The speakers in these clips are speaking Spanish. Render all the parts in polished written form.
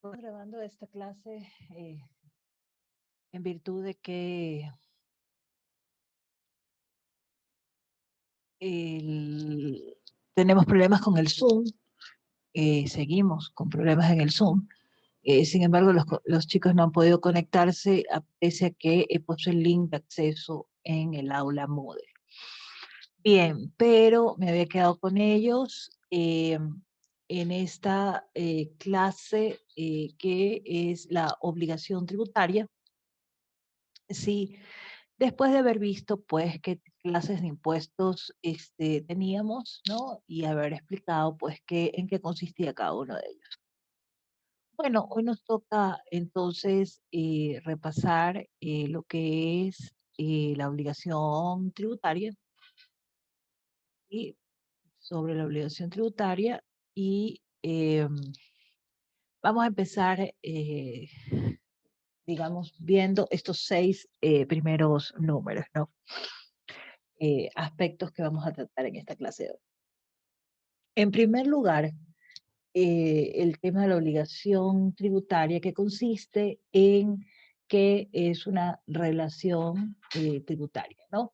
Estoy grabando esta clase en virtud de que tenemos problemas con el Zoom, seguimos con problemas en el Zoom. Sin embargo, los chicos no han podido conectarse pese a que he puesto el link de acceso en el aula Moodle. Bien, pero me había quedado con ellos en esta clase que es la obligación tributaria. Sí, después de haber visto, pues, qué clases de impuestos teníamos, ¿no? Y haber explicado, pues, en qué consistía cada uno de ellos. Bueno, hoy nos toca entonces repasar lo que es la obligación tributaria y sobre la obligación tributaria y vamos a empezar, digamos, viendo estos 6 primeros números, ¿no? Aspectos que vamos a tratar en esta clase de hoy. En primer lugar, el tema de la obligación tributaria, que consiste en que es una relación tributaria, ¿no?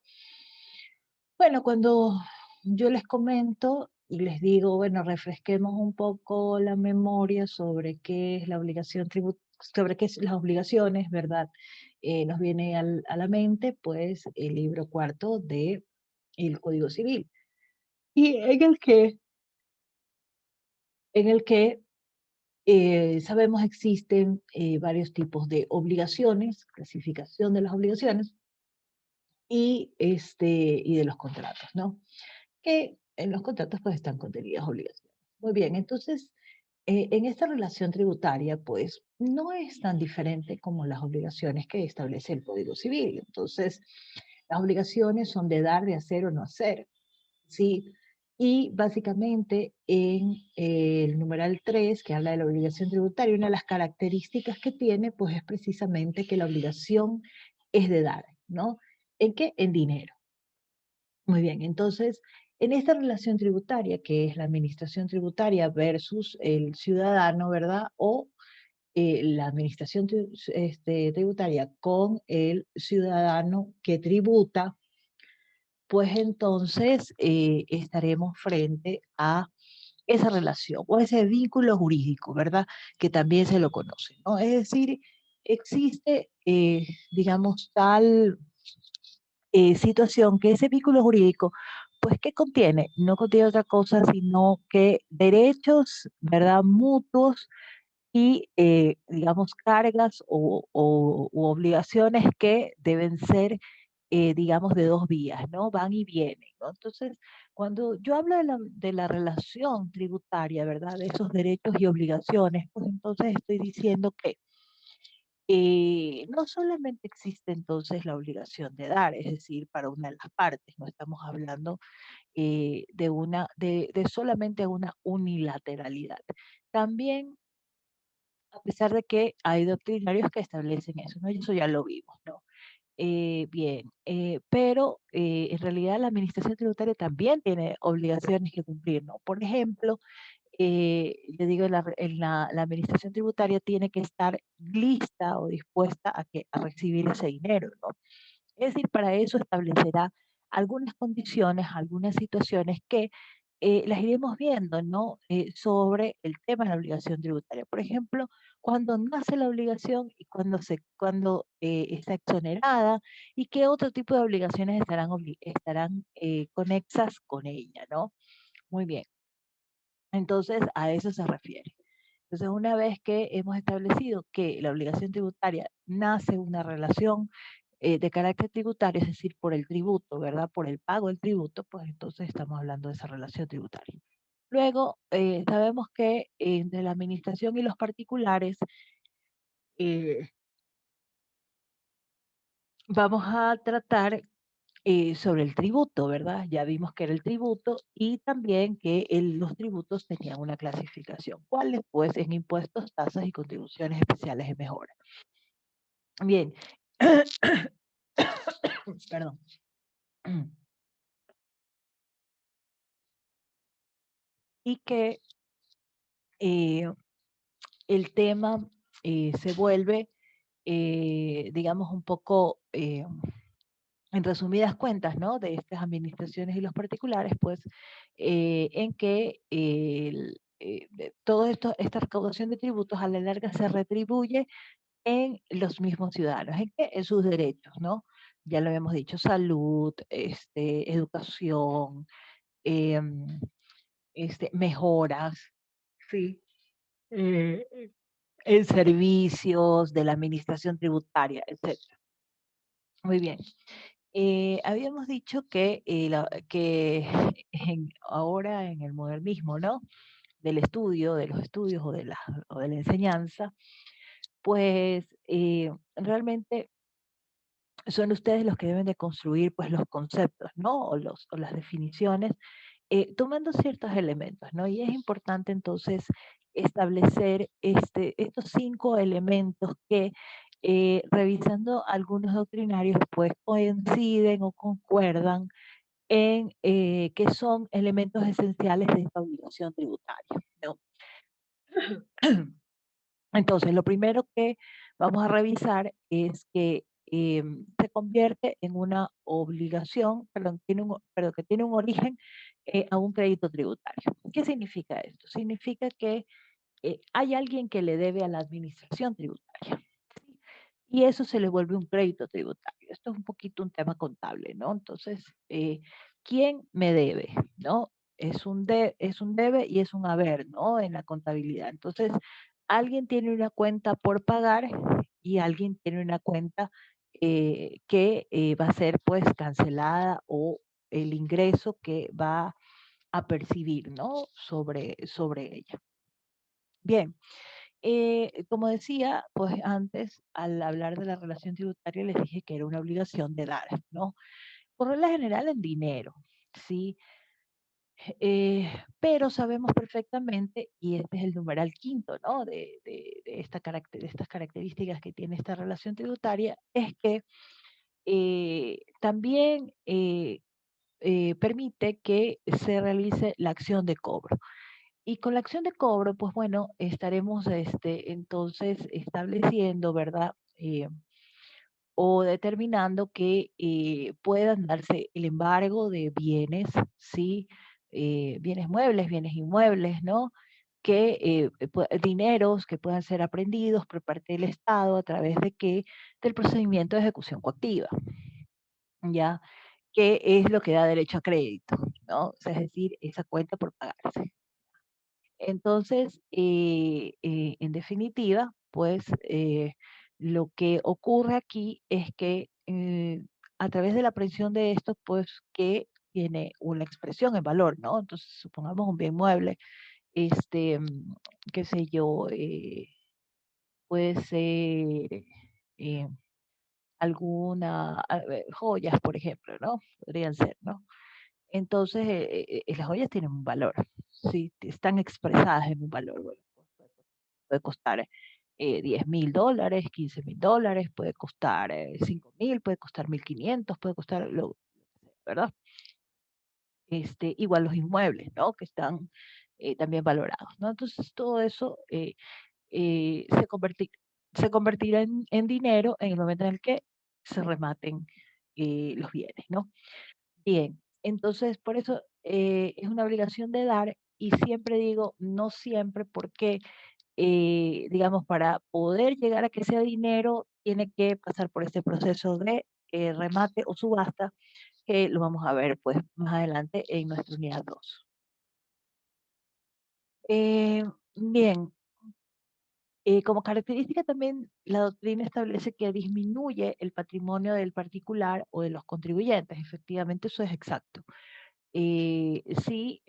Bueno, cuando yo les comento y les digo, bueno, refresquemos un poco la memoria sobre qué es la obligación tributaria, sobre qué son las obligaciones, ¿verdad? Nos viene a la mente, pues, el libro cuarto de el Código Civil. Y en el que sabemos existen varios tipos de obligaciones, clasificación de las obligaciones y de los contratos, ¿no? Que en los contratos pues están contenidas obligaciones. Muy bien, entonces en esta relación tributaria pues no es tan diferente como las obligaciones que establece el Código Civil. Entonces, las obligaciones son de dar, de hacer o no hacer. ¿Sí? Y básicamente en el numeral 3, que habla de la obligación tributaria, una de las características que tiene, pues es precisamente que la obligación es de dar, ¿no? ¿En qué? En dinero. Muy bien, entonces, en esta relación tributaria, que es la administración tributaria versus el ciudadano, ¿verdad? O la administración tributaria con el ciudadano que tributa, pues entonces estaremos frente a esa relación o ese vínculo jurídico, ¿verdad? Que también se lo conoce, ¿no? Es decir, existe, digamos, tal situación que ese vínculo jurídico, pues, ¿qué contiene? No contiene otra cosa, sino que derechos, ¿verdad? Mutuos y, digamos, cargas u obligaciones que deben ser, digamos, de dos vías, ¿no? Van y vienen, ¿no? Entonces, cuando yo hablo de la relación tributaria, ¿verdad? De esos derechos y obligaciones, pues entonces estoy diciendo que no solamente existe entonces la obligación de dar, es decir, para una de las partes, no estamos hablando de solamente una unilateralidad. También a pesar de que hay doctrinarios que establecen eso, ¿no? Y eso ya lo vimos, ¿no? Bien, pero en realidad la administración tributaria también tiene obligaciones que cumplir, ¿no? Por ejemplo, yo digo, la administración tributaria tiene que estar lista o dispuesta a recibir ese dinero, ¿no? Es decir, para eso establecerá algunas condiciones, algunas situaciones que las iremos viendo, ¿no? Sobre el tema de la obligación tributaria. Por ejemplo, cuando nace la obligación y cuando está exonerada y qué otro tipo de obligaciones estarán conexas con ella, ¿no? Muy bien. Entonces, a eso se refiere. Entonces, una vez que hemos establecido que la obligación tributaria nace una relación de carácter tributario, es decir, por el tributo, ¿verdad? Por el pago del tributo, pues entonces estamos hablando de esa relación tributaria. Luego, sabemos que entre la administración y los particulares eh, vamos a tratar sobre el tributo, ¿verdad? Ya vimos que era el tributo y también que los tributos tenían una clasificación. ¿Cuáles? Pues en impuestos, tasas y contribuciones especiales de mejora. Bien, perdón. Y que eh, el tema se vuelve, digamos, un poco, en resumidas cuentas, ¿no? De estas administraciones y los particulares, pues, en que todo esto, esta recaudación de tributos a la larga se retribuye en los mismos ciudadanos, ¿en qué? En sus derechos, ¿no? Ya lo habíamos dicho, salud, educación, em, mejoras, sí, eh, en servicios de la administración tributaria, etcétera. Muy bien. Habíamos dicho que, ahora en el modernismo, ¿no? Del estudio, de los estudios o de la enseñanza, pues realmente son ustedes los que deben de construir pues los conceptos, ¿no? O las definiciones, tomando ciertos elementos, ¿no? Y es importante entonces establecer estos 5 elementos que, revisando algunos doctrinarios, pues coinciden o concuerdan en que son elementos esenciales de esta obligación tributaria, ¿no? Entonces, lo primero que vamos a revisar es que se convierte en una obligación, perdón, que tiene un origen a un crédito tributario. ¿Qué significa esto? Significa que hay alguien que le debe a la administración tributaria, ¿sí? Y eso se le vuelve un crédito tributario. Esto es un poquito un tema contable, ¿no? Entonces, ¿quién me debe? ¿No? Es un debe y es un haber, ¿no? En la contabilidad. Entonces, alguien tiene una cuenta por pagar y alguien tiene una cuenta que va a ser pues cancelada o el ingreso que va a percibir, ¿no? Sobre ella. Bien, como decía, pues antes, al hablar de la relación tributaria, les dije que era una obligación de dar, ¿no? Por regla general en dinero, ¿sí? Pero sabemos perfectamente, y este es el numeral quinto, ¿no? De estas características que tiene esta relación tributaria, es que también permite que se realice la acción de cobro. Y con la acción de cobro, pues bueno, estaremos entonces estableciendo, ¿verdad? O determinando que puedan darse el embargo de bienes, ¿sí? Bienes muebles, bienes inmuebles, ¿no? Que dineros que puedan ser aprendidos por parte del Estado a través de qué? Del procedimiento de ejecución coactiva, ¿ya? Que es lo que da derecho a crédito, ¿no? O sea, es decir, esa cuenta por pagarse. Entonces, en definitiva, pues lo que ocurre aquí es que a través de la aprehensión de esto, pues que tiene una expresión en valor, ¿no? Entonces, supongamos un bien mueble, qué sé yo, puede ser eh, joyas, por ejemplo, ¿no? Podrían ser, ¿no? Entonces, las joyas tienen un valor, sí, están expresadas en un valor. Bueno, puede costar $10.000, $15.000, puede costar 5.000, puede costar 1.500, puede costar ¿verdad? Igual los inmuebles, ¿no? Que están también valorados, ¿no? Entonces, todo eso eh, se, converti- se convertirá en dinero en el momento en el que se rematen los bienes, ¿no? Bien, entonces por eso es una obligación de dar y siempre digo, no siempre, porque, digamos, para poder llegar a que sea dinero, tiene que pasar por este proceso de remate o subasta, que lo vamos a ver pues más adelante en nuestra unidad 2. Eh, Bien, como característica también la doctrina establece que disminuye el patrimonio del particular o de los contribuyentes. Efectivamente, eso es exacto. Sí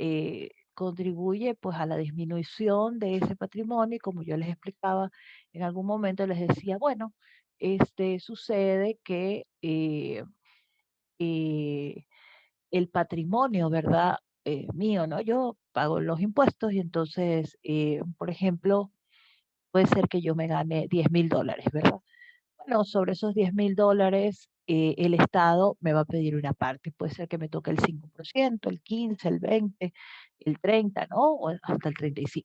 contribuye pues a la disminución de ese patrimonio y como yo les explicaba en algún momento les decía, bueno, sucede que eh, el patrimonio, ¿verdad? Mío, ¿no? Yo pago los impuestos y entonces, por ejemplo, puede ser que yo me gane $10.000, ¿verdad? Bueno, sobre esos $10.000, el Estado me va a pedir una parte. Puede ser que me toque el 5%, el 15%, el 20%, el 30%, ¿no? O hasta el 35%.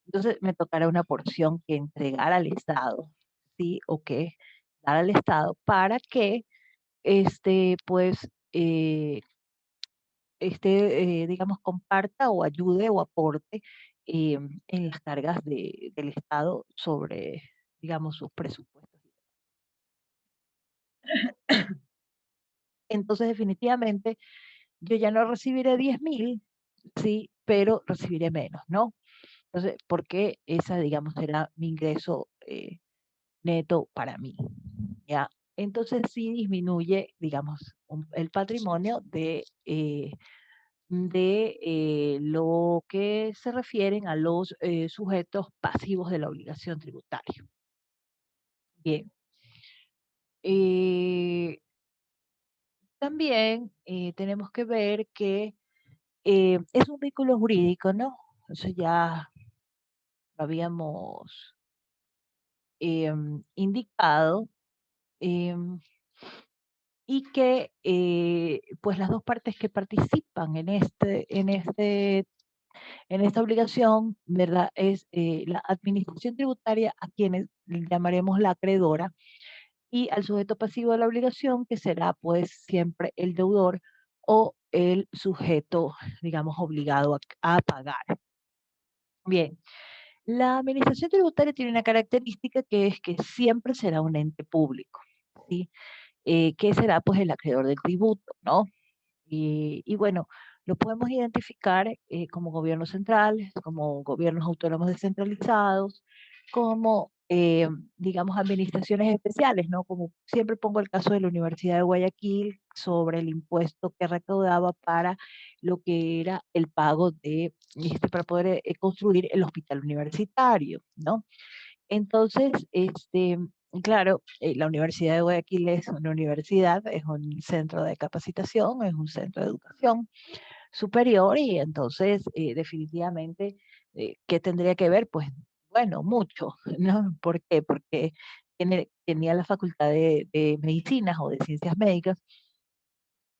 Entonces me tocará una porción que entregar al Estado, ¿sí? O que dar al Estado para que, pues, digamos, comparta o ayude o aporte en las cargas del Estado sobre, digamos, sus presupuestos. Entonces, definitivamente, yo ya no recibiré 10.000, sí, pero recibiré menos, ¿no? Entonces, porque esa, digamos, será mi ingreso neto para mí, ¿ya? Entonces, sí disminuye, digamos, el patrimonio de lo que se refieren a los sujetos pasivos de la obligación tributaria. Bien. Eh, También tenemos que ver que es un vínculo jurídico, ¿no? Eso ya lo habíamos indicado, em, y que pues las dos partes que participan en esta obligación, ¿verdad? Es la administración tributaria, a quienes llamaremos la acreedora, y al sujeto pasivo de la obligación, que será pues siempre el deudor o el sujeto, digamos, obligado a pagar. Bien, la administración tributaria tiene una característica que es que siempre será un ente público, ¿sí? Que será pues el acreedor del tributo, ¿no? Y bueno, lo podemos identificar como gobiernos centrales, como gobiernos autónomos descentralizados, como, digamos, administraciones especiales, ¿no? Como siempre pongo el caso de la Universidad de Guayaquil sobre el impuesto que recaudaba para lo que era el pago para poder construir el hospital universitario, ¿no? Entonces, claro, la Universidad de Guayaquil es una universidad, es un centro de capacitación, es un centro de educación superior y entonces definitivamente, ¿qué tendría que ver? Pues bueno, mucho, ¿no? ¿Por qué? Porque tenía la facultad de medicinas o de ciencias médicas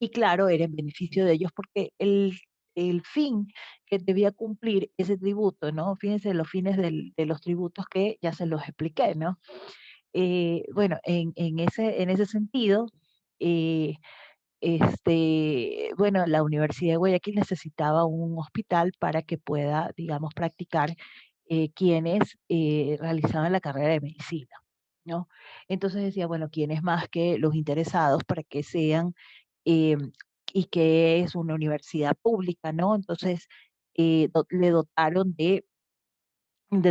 y claro, era en beneficio de ellos porque el fin que debía cumplir ese tributo, ¿no? Fíjense los fines de los tributos que ya se los expliqué, ¿no? Bueno, en ese sentido, eh, bueno, la Universidad de Guayaquil necesitaba un hospital para que pueda, digamos, practicar quienes realizaban la carrera de medicina, ¿no? Entonces decía, bueno, ¿quiénes más que los interesados para que sean, eh, y que es una universidad pública, ¿no? Entonces, le dotaron de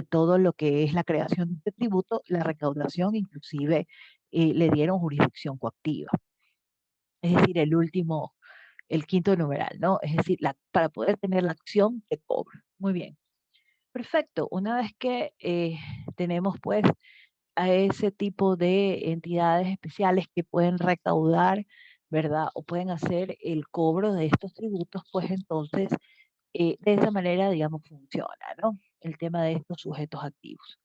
todo lo que es la creación de tributo, la recaudación, inclusive le dieron jurisdicción coactiva, es decir, el quinto numeral, ¿no? Es decir, para poder tener la acción de cobro. Muy bien, perfecto. Una vez que tenemos pues a ese tipo de entidades especiales que pueden recaudar, ¿verdad? O pueden hacer el cobro de estos tributos, pues entonces de esa manera, digamos, funciona, ¿no? El tema de estos sujetos activos.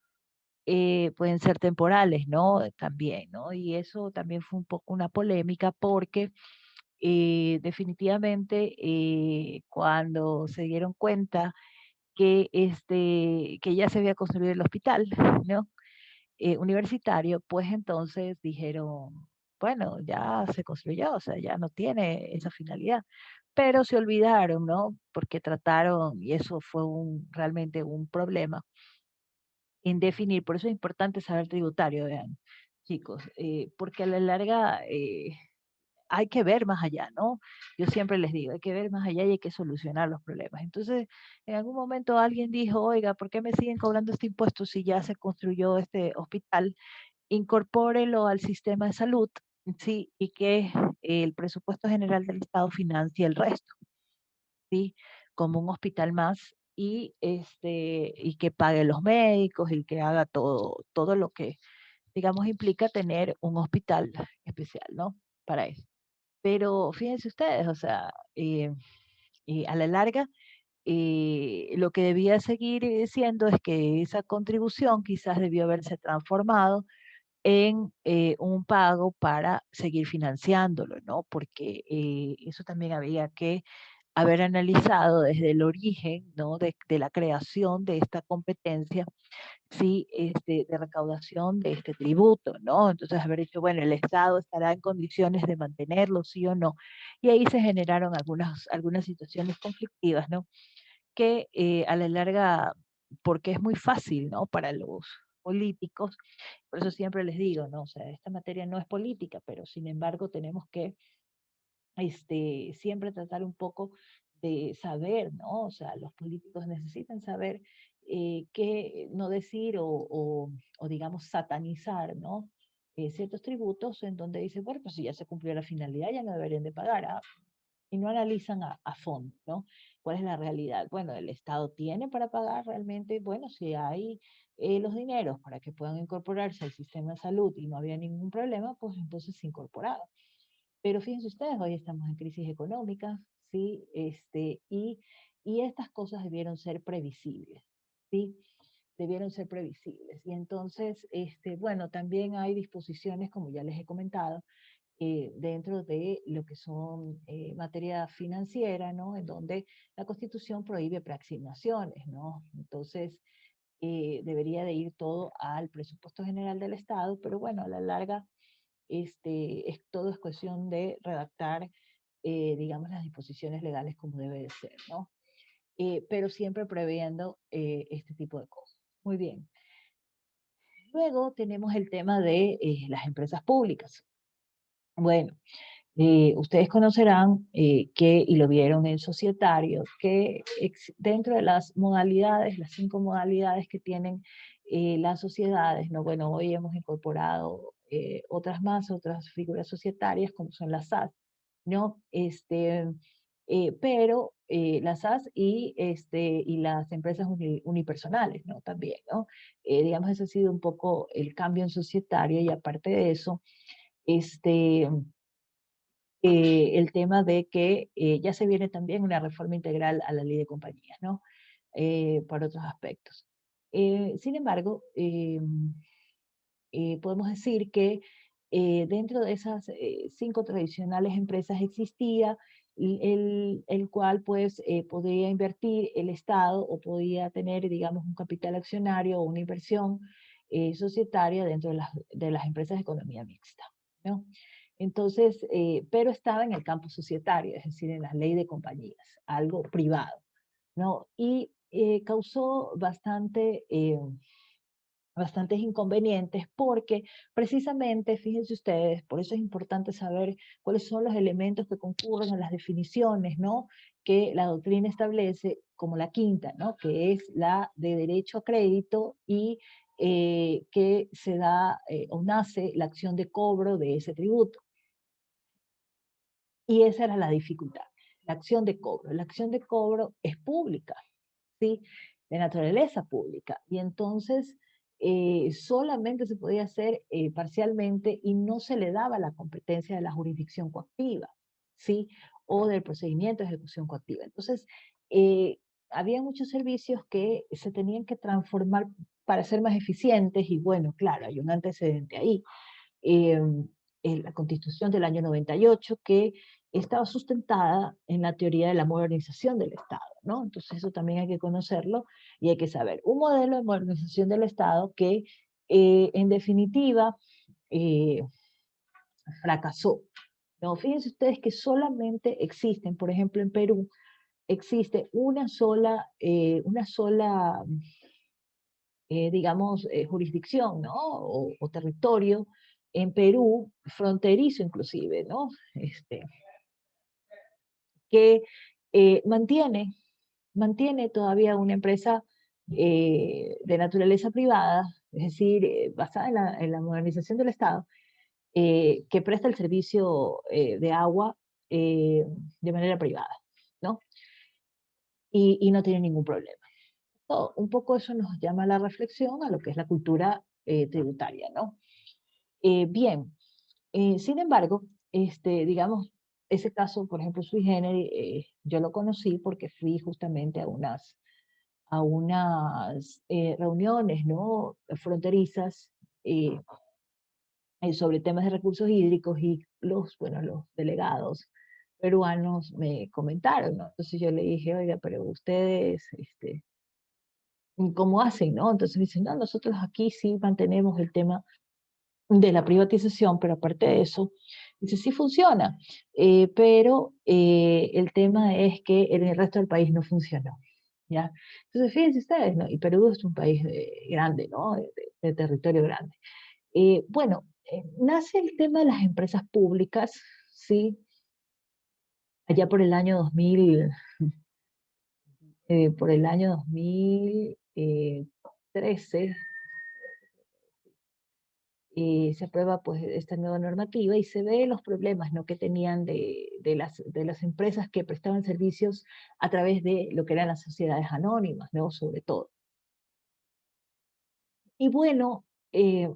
Pueden ser temporales, ¿no? También, ¿no? Y eso también fue un poco una polémica porque definitivamente cuando se dieron cuenta que ya se había construido el hospital, ¿no? Universitario, pues entonces dijeron, bueno, ya se construyó, o sea, ya no tiene esa finalidad. Pero se olvidaron, ¿no? Porque trataron, y eso fue realmente un problema, en definir, por eso es importante saber tributario, vean, chicos, porque a la larga hay que ver más allá, ¿no? Yo siempre les digo, hay que ver más allá y hay que solucionar los problemas. Entonces, en algún momento alguien dijo, oiga, ¿por qué me siguen cobrando este impuesto si ya se construyó este hospital? Incorpórelo al sistema de salud, ¿sí? Y que el presupuesto general del Estado financie el resto, ¿sí? Como un hospital más y que pague los médicos y que haga todo lo que, digamos, implica tener un hospital especial, ¿no? Para eso. Pero fíjense ustedes, o sea, a la larga, lo que debía seguir siendo es que esa contribución quizás debió haberse transformado en un pago para seguir financiándolo, ¿no? Porque eso también había que haber analizado desde el origen, ¿no? de la creación de esta competencia, sí, de recaudación de este tributo, ¿no? Entonces haber dicho, bueno, el Estado estará en condiciones de mantenerlo, sí o no. Y ahí se generaron algunas situaciones conflictivas, ¿no? Que a la larga, porque es muy fácil, ¿no? Para los políticos, por eso siempre les digo, ¿no? O sea, esta materia no es política, pero sin embargo tenemos que siempre tratar un poco de saber, ¿no? O sea, los políticos necesitan saber qué no decir o, digamos, satanizar, ¿no? Ciertos tributos en donde dicen, bueno, pues si ya se cumplió la finalidad, ya no deberían de pagar, ¿ah? Y no analizan a fondo, ¿no? ¿Cuál es la realidad? Bueno, el Estado tiene para pagar realmente, bueno, si hay los dineros para que puedan incorporarse al sistema de salud y no había ningún problema, pues entonces se incorporaba. Pero fíjense ustedes, hoy estamos en crisis económica, ¿sí? Y estas cosas debieron ser previsibles, ¿sí? Debieron ser previsibles. Y entonces, bueno, también hay disposiciones, como ya les he comentado, dentro de lo que son materia financiera, ¿no? En donde la Constitución prohíbe preasignaciones, ¿no? Entonces, debería de ir todo al presupuesto general del Estado, pero bueno, a la larga todo es cuestión de redactar, digamos, las disposiciones legales como debe de ser, ¿no? Pero siempre previendo este tipo de cosas. Muy bien. Luego tenemos el tema de las empresas públicas. Bueno, ustedes conocerán que, y lo vieron en Societario, que dentro de las modalidades, las 5 modalidades que tienen las sociedades, ¿no? Bueno, hoy hemos incorporado otras más, otras figuras societarias, como son las SAS, ¿no? Pero las SAS y las empresas unipersonales, ¿no? También, ¿no? Digamos, ese ha sido un poco el cambio en societario y aparte de eso, este el tema de que ya se viene también una reforma integral a la ley de compañías, ¿no? Por otros aspectos. Sin embargo, podemos decir que dentro de esas 5 tradicionales empresas existía el cual pues podía invertir el Estado o podía tener, digamos, un capital accionario o una inversión societaria dentro de las empresas de economía mixta, ¿no? Entonces, pero estaba en el campo societario, es decir, en la ley de compañías, algo privado, ¿no? Y causó bastantes inconvenientes porque precisamente, fíjense ustedes, por eso es importante saber cuáles son los elementos que concurren a las definiciones, ¿no? Que la doctrina establece como la quinta, ¿no? Que es la de derecho a crédito y que se da o nace la acción de cobro de ese tributo. Y esa era la dificultad, la acción de cobro. La acción de cobro es pública, ¿sí? De naturaleza pública. Y entonces solamente se podía hacer parcialmente y no se le daba la competencia de la jurisdicción coactiva, ¿sí? O del procedimiento de ejecución coactiva. Entonces, había muchos servicios que se tenían que transformar para ser más eficientes y bueno, claro, hay un antecedente ahí. Eh, en la Constitución del año 98 que estaba sustentada en la teoría de la modernización del Estado, ¿no? Entonces eso también hay que conocerlo y hay que saber. Un modelo de modernización del Estado que en definitiva eh, fracasó. No, fíjense ustedes que solamente existen, por ejemplo, en Perú, existe una sola digamos, jurisdicción, ¿no? O territorio en Perú, fronterizo inclusive, ¿no? Que mantiene todavía una empresa de naturaleza privada, es decir, basada en la modernización del Estado, que presta el servicio de agua de manera privada, ¿no? Y no tiene ningún problema. Un poco eso nos llama a la reflexión a lo que es la cultura tributaria, ¿no? Bien, sin embargo, digamos, ese caso, por ejemplo, sui generis, yo lo conocí porque fui justamente a unas reuniones, ¿no? Fronterizas eh, sobre temas de recursos hídricos y bueno, los delegados peruanos me comentaron, ¿no? Entonces yo le dije, oiga, pero ustedes, ¿cómo hacen, no? Entonces me dicen, no, nosotros aquí sí mantenemos el tema de la privatización, pero aparte de eso, dice, sí funciona, pero el tema es que en el resto del país no funcionó, ¿ya? Entonces, fíjense ustedes, ¿no? Y Perú es un país grande, ¿no? De territorio grande. Bueno, nace el tema de las empresas públicas, ¿sí? Allá por el año 2000, por el año 2013, se aprueba pues esta nueva normativa y se ve los problemas, ¿no?, que tenían de las empresas que prestaban servicios a través de lo que eran las sociedades anónimas, ¿no?, sobre todo. Y bueno,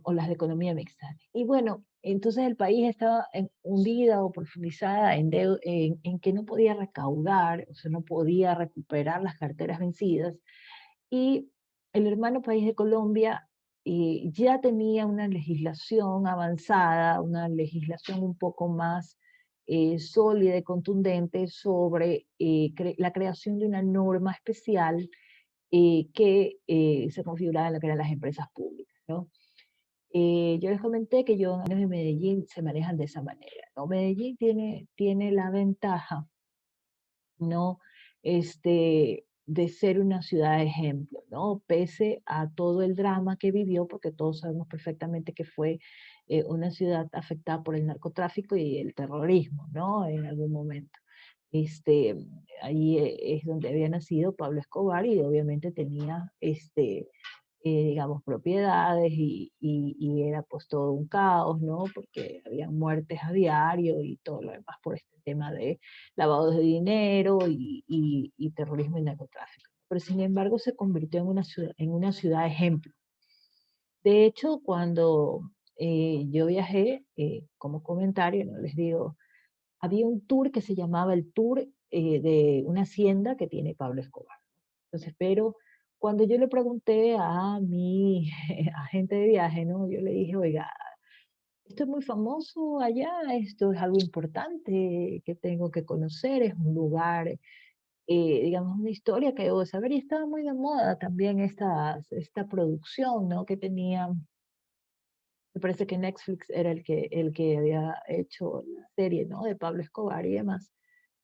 o las de economía mixta. Y bueno, entonces el país estaba hundida o profundizada en que no podía recaudar, o sea, no podía recuperar las carteras vencidas. Y el hermano país de Colombia ya tenía una legislación avanzada, una legislación un poco más sólida y contundente sobre la creación de una norma especial que se configuraba en lo que eran las empresas públicas, ¿no? Yo les comenté que yo en Medellín se manejan de esa manera, ¿no? Medellín tiene la ventaja, ¿no? De ser una ciudad de ejemplo, ¿no? Pese a todo el drama que vivió, porque todos sabemos perfectamente que fue una ciudad afectada por el narcotráfico y el terrorismo, ¿no? En algún momento. Este, ahí es donde había nacido Pablo Escobar y obviamente tenía, digamos, propiedades y era pues todo un caos, ¿no? Porque había muertes a diario y todo lo demás por este tema de lavado de dinero y terrorismo y narcotráfico. Pero sin embargo se convirtió en una ciudad ejemplo. De hecho, cuando yo viajé, como comentario, ¿no?, les digo, había un tour que se llamaba el tour de una hacienda que tiene Pablo Escobar. Entonces, pero cuando yo le pregunté a mi agente de viaje, ¿no? Yo le dije, oiga, esto es muy famoso allá, esto es algo importante que tengo que conocer, es un lugar, digamos, una historia que debo de saber. Y estaba muy de moda también esta producción, ¿no?, que tenía, me parece que Netflix era el que había hecho la serie, ¿no?, de Pablo Escobar y demás.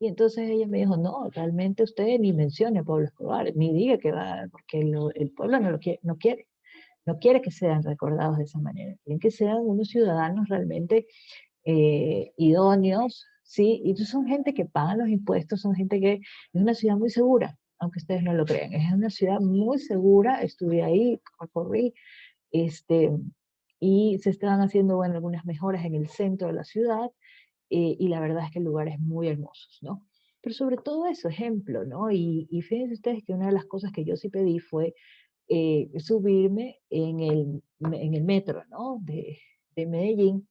Y entonces ella me dijo, no, realmente usted ni mencione a Pablo Escobar, ni diga que va, porque el pueblo no lo quiere, no quiere que sean recordados de esa manera, quieren que sean unos ciudadanos realmente idóneos, ¿sí? Y son gente que paga los impuestos, son gente que es una ciudad muy segura, aunque ustedes no lo crean, es una ciudad muy segura, estuve ahí, recorrí, este, y se estaban haciendo, bueno, algunas mejoras en el centro de la ciudad, y la verdad es que el lugar es muy hermoso, ¿no? Pero sobre todo eso, ejemplo, ¿no? Y fíjense ustedes que una de las cosas que yo sí pedí fue subirme en el metro, ¿no?, de Medellín,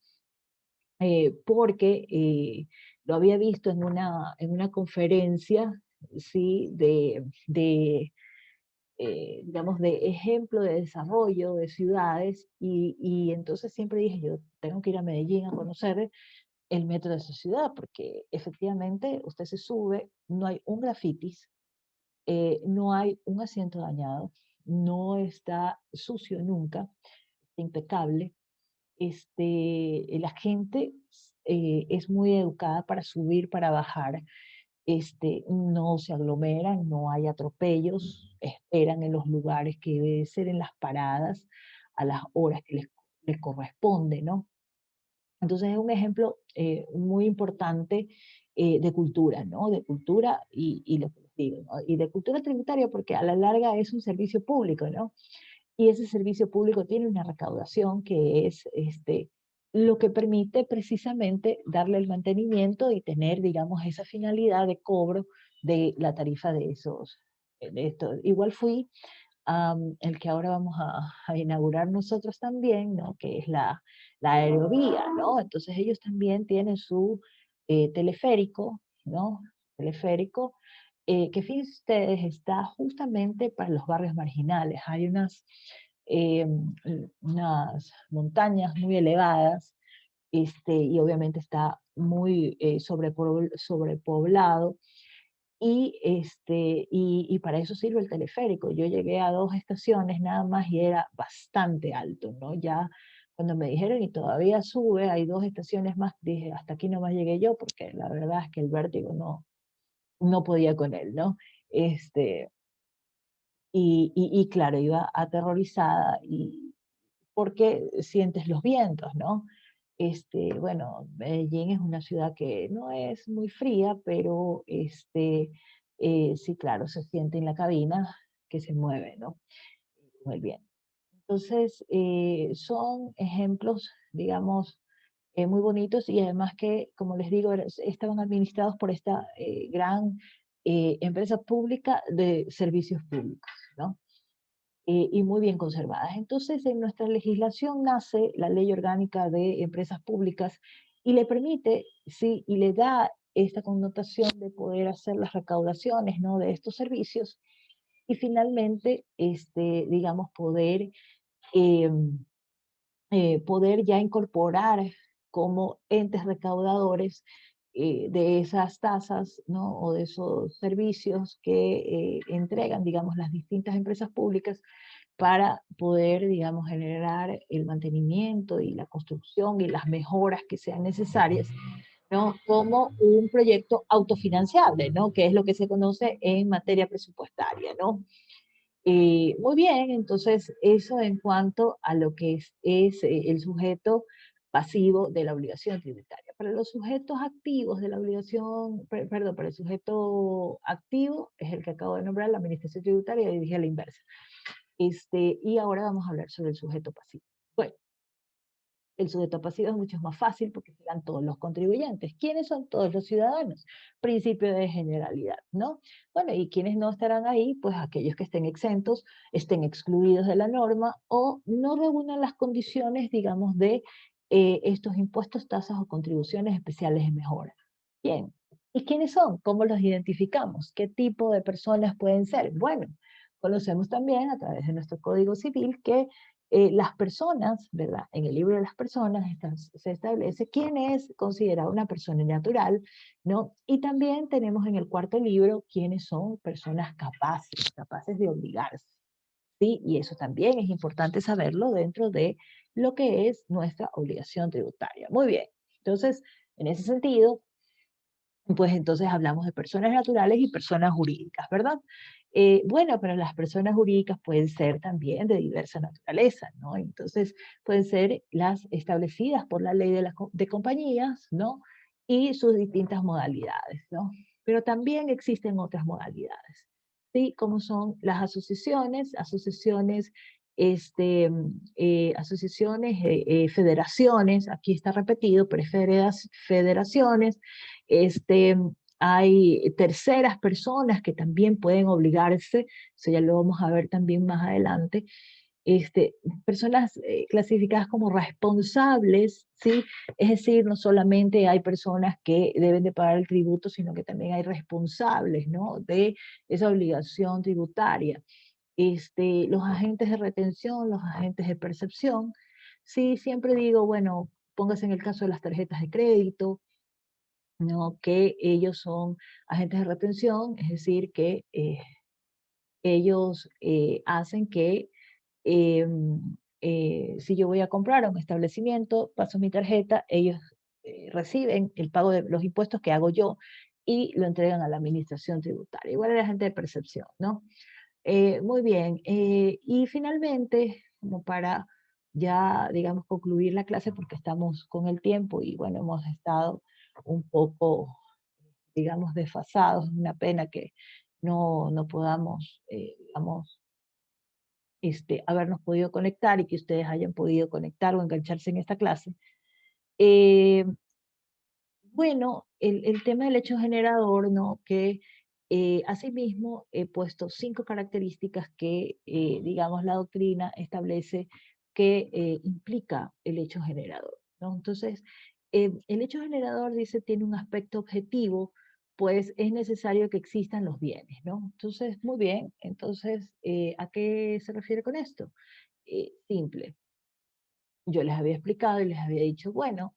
porque lo había visto en una conferencia, ¿sí?, digamos, de ejemplo de desarrollo de ciudades, y entonces siempre dije, yo tengo que ir a Medellín a conocer el metro de su ciudad, porque efectivamente usted se sube, no hay un grafitis, no hay un asiento dañado, no está sucio nunca, está impecable. La gente es muy educada para subir, para bajar, no se aglomeran, no hay atropellos, esperan en los lugares que debe ser en las paradas, a las horas que les corresponde, ¿no? Entonces es un ejemplo muy importante de cultura, ¿no? De cultura y lo que les digo, ¿no?, y de cultura tributaria, porque a la larga es un servicio público, ¿no? Y ese servicio público tiene una recaudación que es lo que permite precisamente darle el mantenimiento y tener, digamos, esa finalidad de cobro de la tarifa de de esto. Igual fui el que ahora vamos a inaugurar nosotros también, ¿no?, que es la aerovía, ¿no? Entonces ellos también tienen su teleférico, ¿no? Teleférico, que fíjense ustedes, está justamente para los barrios marginales. Hay eh, unas montañas muy elevadas, y obviamente está muy sobrepoblado, y para eso sirve el teleférico. Yo llegué a 2 estaciones nada más y era bastante alto, ¿no? Ya cuando me dijeron: "Y todavía sube, hay 2 estaciones más", dije: "Hasta aquí nomás llegué yo", porque la verdad es que el vértigo no podía con él, ¿no? Este, y claro, iba aterrorizada, y porque sientes los vientos, ¿no? Bueno, Medellín es una ciudad que no es muy fría, pero sí, claro, se siente en la cabina que se mueve, ¿no? Con el viento. Entonces, son ejemplos, digamos, muy bonitos, y además que, como les digo, estaban administrados por esta gran empresa pública de servicios públicos, ¿no? Y muy bien conservadas. Entonces, en nuestra legislación nace la Ley Orgánica de Empresas Públicas y le permite, sí, y le da esta connotación de poder hacer las recaudaciones, ¿no?, de estos servicios, y finalmente, digamos, em, poder ya incorporar como entes recaudadores de esas tasas, ¿no?, o de esos servicios que entregan, digamos, las distintas empresas públicas, para poder, digamos, generar el mantenimiento y la construcción y las mejoras que sean necesarias, ¿no? Como un proyecto autofinanciable, ¿no? Que es lo que se conoce en materia presupuestaria, ¿no? Muy bien, entonces eso en cuanto a lo que es el sujeto pasivo de la obligación tributaria. Para los sujetos activos de la obligación, perdón, para el sujeto activo es el que acabo de nombrar, la administración tributaria, y dije a la inversa. Y ahora vamos a hablar sobre el sujeto pasivo. Bueno, el sujeto pasivo es mucho más fácil porque serán todos los contribuyentes. ¿Quiénes son todos los ciudadanos? Principio de generalidad, ¿no? Bueno, ¿y quiénes no estarán ahí? Pues aquellos que estén exentos, estén excluidos de la norma o no reúnan las condiciones, digamos, de estos impuestos, tasas o contribuciones especiales de mejora. Bien, ¿y quiénes son? ¿Cómo los identificamos? ¿Qué tipo de personas pueden ser? Bueno, conocemos también a través de nuestro Código Civil que las personas, ¿verdad? En el libro de las personas se establece quién es considerada una persona natural, ¿no? Y también tenemos en el cuarto libro quiénes son personas capaces, capaces de obligarse, ¿sí? Y eso también es importante saberlo dentro de lo que es nuestra obligación tributaria. Muy bien. Entonces, en ese sentido, pues entonces hablamos de personas naturales y personas jurídicas, ¿verdad? Bueno, pero las personas jurídicas pueden ser también de diversa naturaleza, ¿no? Entonces, pueden ser las establecidas por la ley de compañías, ¿no? Y sus distintas modalidades, ¿no? Pero también existen otras modalidades, ¿sí? Como son las federaciones, aquí está repetido, pero es federaciones, este, hay terceras personas que también pueden obligarse, eso ya lo vamos a ver también más adelante, este, personas clasificadas como responsables, ¿sí? Es decir, no solamente hay personas que deben de pagar el tributo, sino que también hay responsables, ¿no?, de esa obligación tributaria. Los agentes de retención, los agentes de percepción, sí, siempre digo, bueno, póngase en el caso de las tarjetas de crédito, ¿no?, que ellos son agentes de retención, es decir, que ellos hacen que si yo voy a comprar a un establecimiento, paso mi tarjeta, ellos reciben el pago de los impuestos que hago yo y lo entregan a la administración tributaria. Igual a la gente de percepción, ¿no? Muy bien. Y finalmente, como para ya, digamos, concluir la clase, porque estamos con el tiempo y bueno, hemos estado un poco, digamos, desfasados. Es una pena que no podamos, digamos, habernos podido conectar y que ustedes hayan podido conectar o engancharse en esta clase. Eh, bueno, el tema del hecho generador, ¿no? Que asimismo he puesto 5 características que, digamos, la doctrina establece que implica el hecho generador, ¿no? Entonces, el hecho generador, dice, tiene un aspecto objetivo, pues es necesario que existan los bienes, ¿no? Entonces, muy bien, entonces, ¿a qué se refiere con esto? Simple. Yo les había explicado y les había dicho, bueno,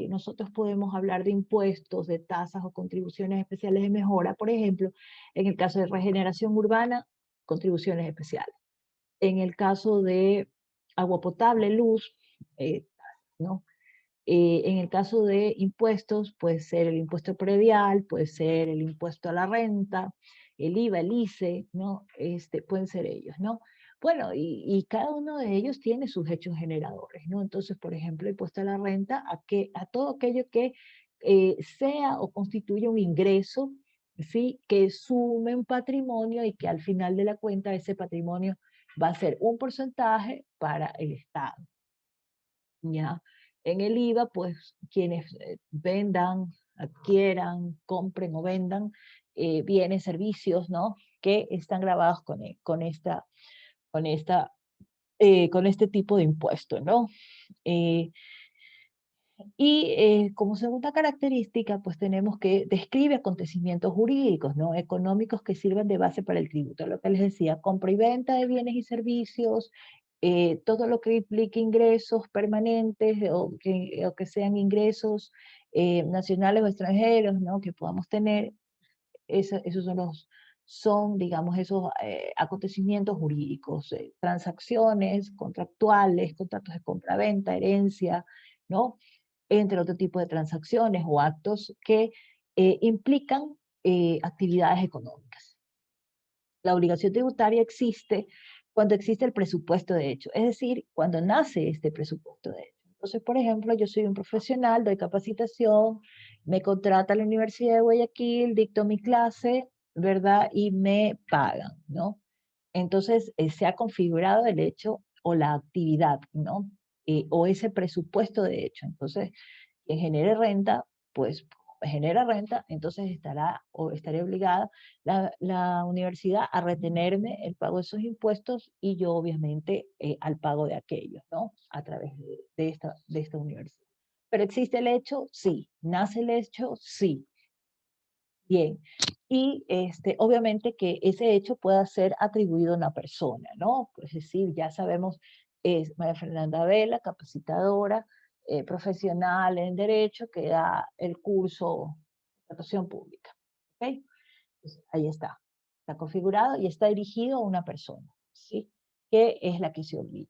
nosotros podemos hablar de impuestos, de tasas o contribuciones especiales de mejora, por ejemplo, en el caso de regeneración urbana, contribuciones especiales. En el caso de agua potable, luz, ¿no? En el caso de impuestos, puede ser el impuesto predial, puede ser el impuesto a la renta, el IVA, el ICE, ¿no? Pueden ser ellos, ¿no? Bueno, y cada uno de ellos tiene sus hechos generadores, ¿no? Entonces, por ejemplo, el impuesto a la renta, a todo aquello que sea o constituya un ingreso, ¿sí? Que sume un patrimonio y que al final de la cuenta ese patrimonio va a ser un porcentaje para el Estado, ¿ya? En el IVA, pues quienes vendan, adquieran, compren o vendan bienes, servicios, ¿no? Que están grabados con esta, con este tipo de impuesto, ¿no? Eh, como segunda característica, pues tenemos que describe acontecimientos jurídicos, ¿no? Económicos que sirvan de base para el tributo. Lo que les decía, compra y venta de bienes y servicios, todo lo que implique ingresos permanentes o que sean ingresos nacionales o extranjeros, ¿no? Que podamos tener, esos son, digamos, esos acontecimientos jurídicos, transacciones contractuales, contratos de compra-venta, herencia, ¿no? Entre otro tipo de transacciones o actos que implican actividades económicas. La obligación tributaria existe cuando existe el presupuesto de hecho, es decir, cuando nace este presupuesto de hecho. Entonces, por ejemplo, yo soy un profesional, doy capacitación, me contrata la Universidad de Guayaquil, dicto mi clase, ¿verdad? Y me pagan, ¿no? Entonces, se ha configurado el hecho o la actividad, ¿no? O ese presupuesto de hecho. Entonces, quien genere renta, pues genera renta, entonces estará o estaré obligada la universidad a retenerme el pago de esos impuestos y yo obviamente al pago de aquellos, ¿no? A través de esta universidad. ¿Pero existe el hecho? Sí. ¿Nace el hecho? Sí. Bien. Y obviamente que ese hecho pueda ser atribuido a una persona, ¿no? Es decir, ya sabemos, es María Fernanda Vela, capacitadora, profesional en Derecho, que da el curso de actuación pública. ¿Ok? Pues ahí está configurado y está dirigido a una persona, ¿sí? Que es la que se obliga.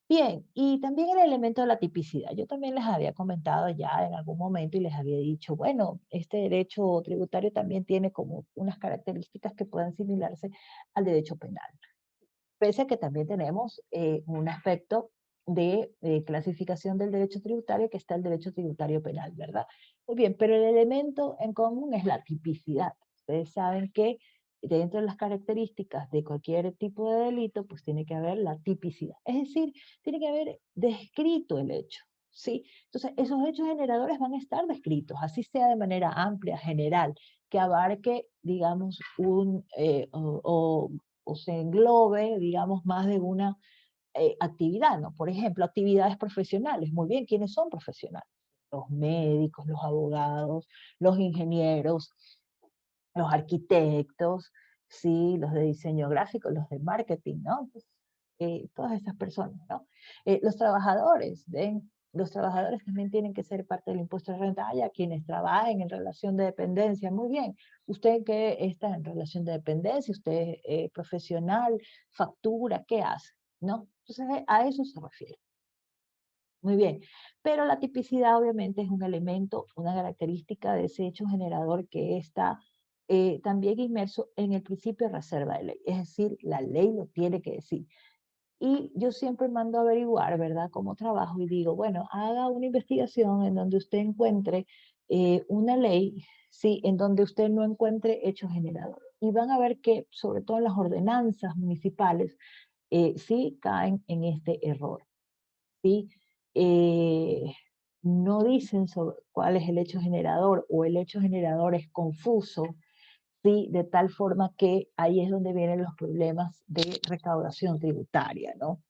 Bien, y también el elemento de la tipicidad. Yo también les había comentado ya en algún momento y les había dicho, bueno, este derecho tributario también tiene como unas características que pueden similarse al derecho penal. Pese a que también tenemos un aspecto de clasificación del derecho tributario, que está el derecho tributario penal, ¿verdad? Muy bien, pero el elemento en común es la tipicidad. Ustedes saben que dentro de las características de cualquier tipo de delito, pues tiene que haber la tipicidad. Es decir, tiene que haber descrito el hecho, ¿sí? Entonces, esos hechos generadores van a estar descritos, así sea de manera amplia, general, que abarque, digamos, o se englobe, digamos, más de una actividad, ¿no? Por ejemplo, actividades profesionales. Muy bien, ¿quiénes son profesionales? Los médicos, los abogados, los ingenieros, los arquitectos, sí, los de diseño gráfico, los de marketing, ¿no? Pues, todas estas personas, ¿no? Los trabajadores, ¿ven? Los trabajadores también tienen que ser parte del impuesto de renta. Hay a quienes trabajen en relación de dependencia, muy bien. Usted que está en relación de dependencia, usted es profesional, factura, ¿qué hace? ¿No? Entonces, a eso se refiere. Muy bien, pero la tipicidad obviamente es un elemento, una característica de ese hecho generador que está también inmerso en el principio de reserva de ley, es decir, la ley lo tiene que decir. Y yo siempre mando a averiguar, ¿verdad?, cómo trabajo y digo, bueno, haga una investigación en donde usted encuentre una ley, sí, en donde usted no encuentre hechos generadores. Y van a ver que, sobre todo en las ordenanzas municipales, sí caen en este error. ¿Sí? Eh, no dicen sobre cuál es el hecho generador o el hecho generador es confuso, ¿sí? De tal forma que ahí es donde vienen los problemas de recaudación tributaria, ¿no?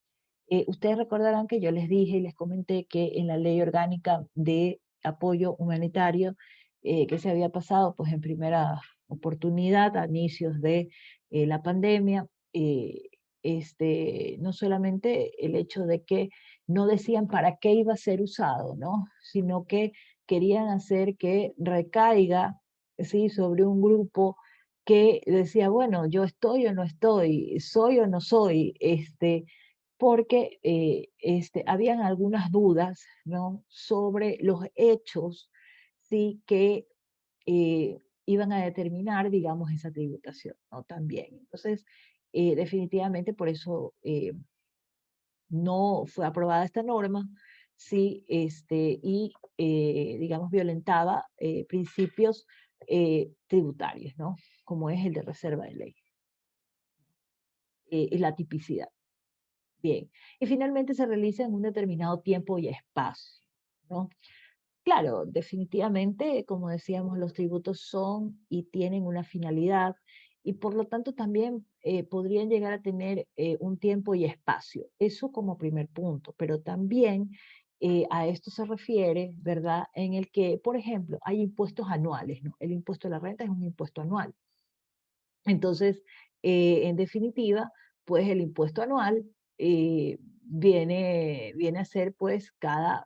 Ustedes recordarán que yo les dije y les comenté que en la ley orgánica de apoyo humanitario que se había pasado pues en primera oportunidad a inicios de la pandemia, no solamente el hecho de que no decían para qué iba a ser usado, ¿no? Sino que querían hacer que recaiga, ¿sí? Sobre un grupo que decía, bueno, yo estoy o no estoy, soy o no soy, porque habían algunas dudas, ¿no? Sobre los hechos, sí, que iban a determinar, digamos, esa tributación, ¿no? También. Entonces, definitivamente por eso no fue aprobada esta norma, sí, y, digamos, violentaba principios tributarios, ¿no? Como es el de reserva de ley y la tipicidad. Bien, y finalmente se realiza en un determinado tiempo y espacio, ¿no? Claro, definitivamente, como decíamos, los tributos son y tienen una finalidad y por lo tanto también podrían llegar a tener un tiempo y espacio. Eso como primer punto, pero también a esto se refiere, ¿verdad? En el que, por ejemplo, hay impuestos anuales, ¿no? El impuesto a la renta es un impuesto anual. Entonces, en definitiva, pues el impuesto anual viene a ser pues cada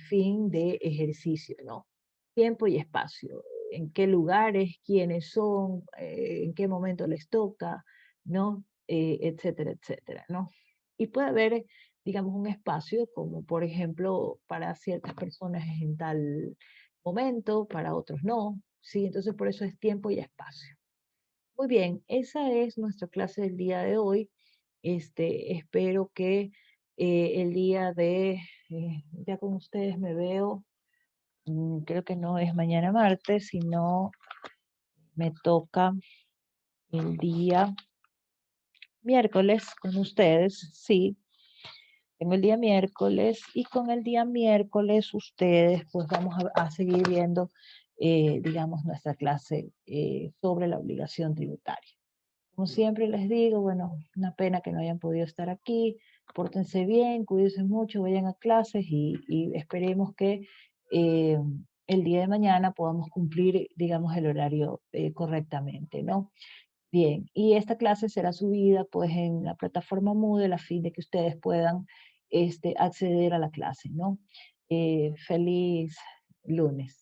fin de ejercicio, ¿no? Tiempo y espacio, en qué lugares, quiénes son, en qué momento les toca, ¿no? Etcétera, etcétera, ¿no? Y puede haber, digamos, un espacio como, por ejemplo, para ciertas personas es en tal momento, para otros no, ¿sí? Entonces, por eso es tiempo y espacio. Muy bien, esa es nuestra clase del día de hoy. Espero que el día de, ya con ustedes me veo, creo que no es mañana martes, sino me toca el día miércoles con ustedes, sí, tengo el día miércoles y con el día miércoles ustedes pues vamos a seguir viendo, digamos, nuestra clase sobre la obligación tributaria. Como siempre les digo, bueno, una pena que no hayan podido estar aquí. Pórtense bien, cuídense mucho, vayan a clases y esperemos que eh, el día de mañana podamos cumplir, digamos, el horario correctamente, ¿no? Bien, y esta clase será subida pues en la plataforma Moodle a fin de que ustedes puedan acceder a la clase, ¿no? Feliz lunes.